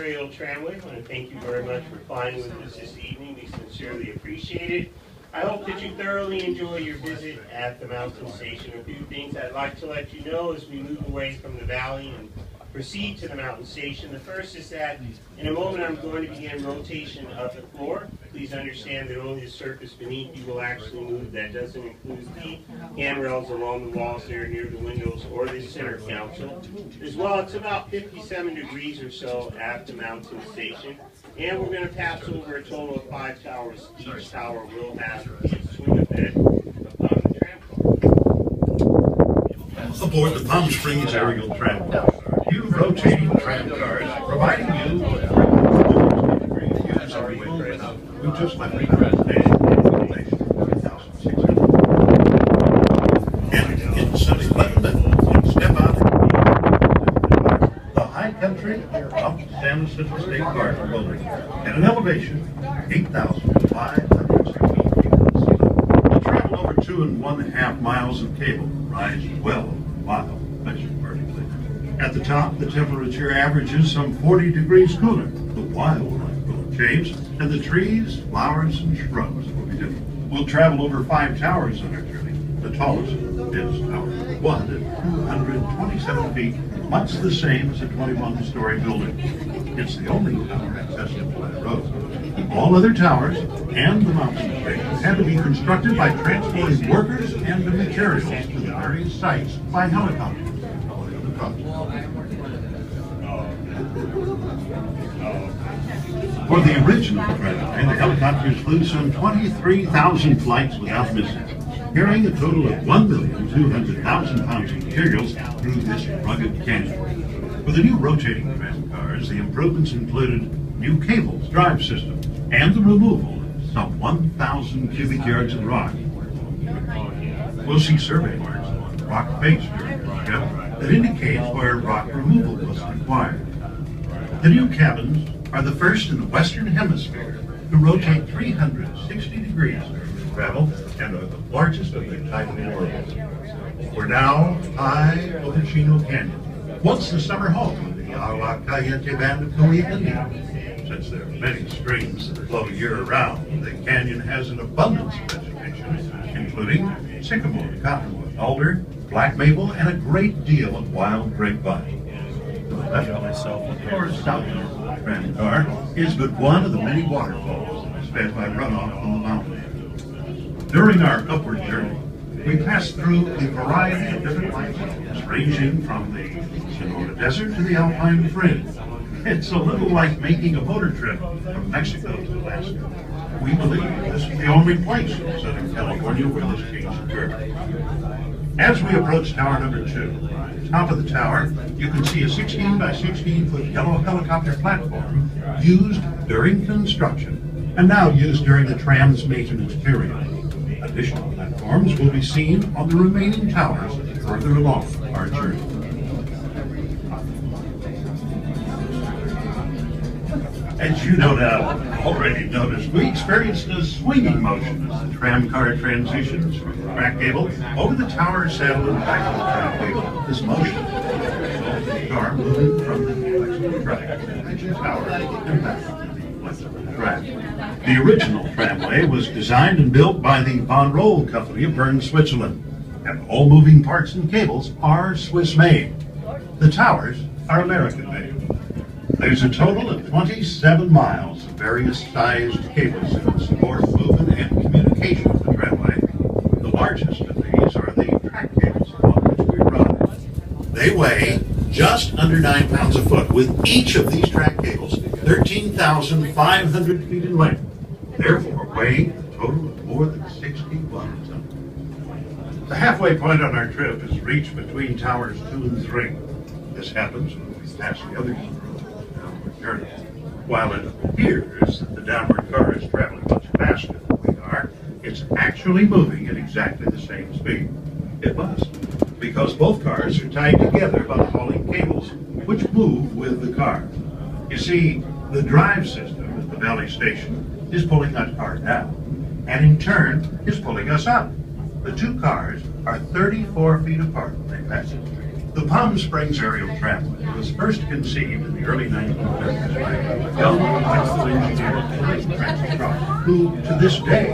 aerial tramway. I want to thank you very much for flying with us this evening. We sincerely appreciate it. I hope that you thoroughly enjoy your visit at the mountain station. A few things I'd like to let you know as we move away from the valley and proceed to the mountain station. The first is that in a moment I'm going to begin rotation of the floor. Please understand that only the surface beneath you will actually move. That doesn't include the handrails along the walls there near the windows or the center console. As well, it's about 57 degrees or so at the mountain station. And we're going to pass over a total of 5 towers. Each tower will have a swing bed upon the tram car. Aboard the Palm Springs aerial tram car, new rotating tram cars providing you with views everywhere. We just left the mountain station. And in sunny Lebanon, step out the high country of San Francisco State Park building at an elevation 8,500 feet. We'll travel over 2.5 miles of cable, rise well while measured vertically. At the top, the temperature averages some 40 degrees cooler. The wildlife will change, and the trees, flowers, and shrubs will be different. We'll travel over 5 towers on our journey. The tallest is Tower 1 at 227 feet, much the same as a 21-story building. It's the only tower accessible by road. All other towers and the mountain station had to be constructed by transporting workers and the materials to the various sites by helicopter. For the original tramway, the helicopters flew some 23,000 flights without mishap, carrying a total of 1,200,000 pounds of materials through this rugged canyon. For the new rotating tram cars, the improvements included new cables, drive systems, and the removal of some 1,000 cubic yards of rock. We'll see survey marks on the rock face during the trip that indicates where rock removal was required. The new cabins are the first in the Western Hemisphere to rotate 360 degrees during travel and are the largest of their type in the world. We're now high over Chino Canyon, once the summer home of the Agua Caliente band of Coahuila Indians. Since there are many streams that flow year-round, the canyon has an abundance of vegetation, including sycamore, cottonwood, alder, black maple, and a great deal of wild grapevine. To the left of myself, or south of the tram car, is but one of the many waterfalls that is fed by runoff from the mountain. During our upward journey, we passed through a variety of different landscapes, ranging from the Sonora Desert to the Alpine Fringe. It's a little like making a motor trip from Mexico to Alaska. We believe this is the only place in Southern California where this change occurred. As we approach tower number 2, at the top of the tower, you can see a 16 by 16 foot yellow helicopter platform used during construction and now used during the tram's maintenance period. Additional platforms will be seen on the remaining towers further along our journey. As you no doubt already noticed, we experienced a swinging motion as the tram car transitions from the track cable over the tower saddle and back of the tram cable. This motion resulted in the car moving from the flexible track to the tower and back to the flexible track. The original tramway was designed and built by the Von Roll Company of Bern, Switzerland, and all moving parts and cables are Swiss-made. The towers are American-made. There's a total of 27 miles of various sized cables that support movement and communication of the tramway. The largest of these are the track cables upon which we ride. They weigh just under 9 pounds a foot, with each of these track cables 13,500 feet in length, therefore weighing a total of more than 61 tons. The halfway point on our trip is reached between towers 2 and 3. This happens when we pass the others. Journey. While it appears that the downward car is traveling much faster than we are, it's actually moving at exactly the same speed. It must, because both cars are tied together by hauling cables, which move with the car. You see, the drive system at the valley station is pulling that car down, and in turn is pulling us up. The two cars are 34 feet apart when they pass it. The Palm Springs aerial tramway was first conceived in the early 1930s by young electrical engineer Tram, who to this day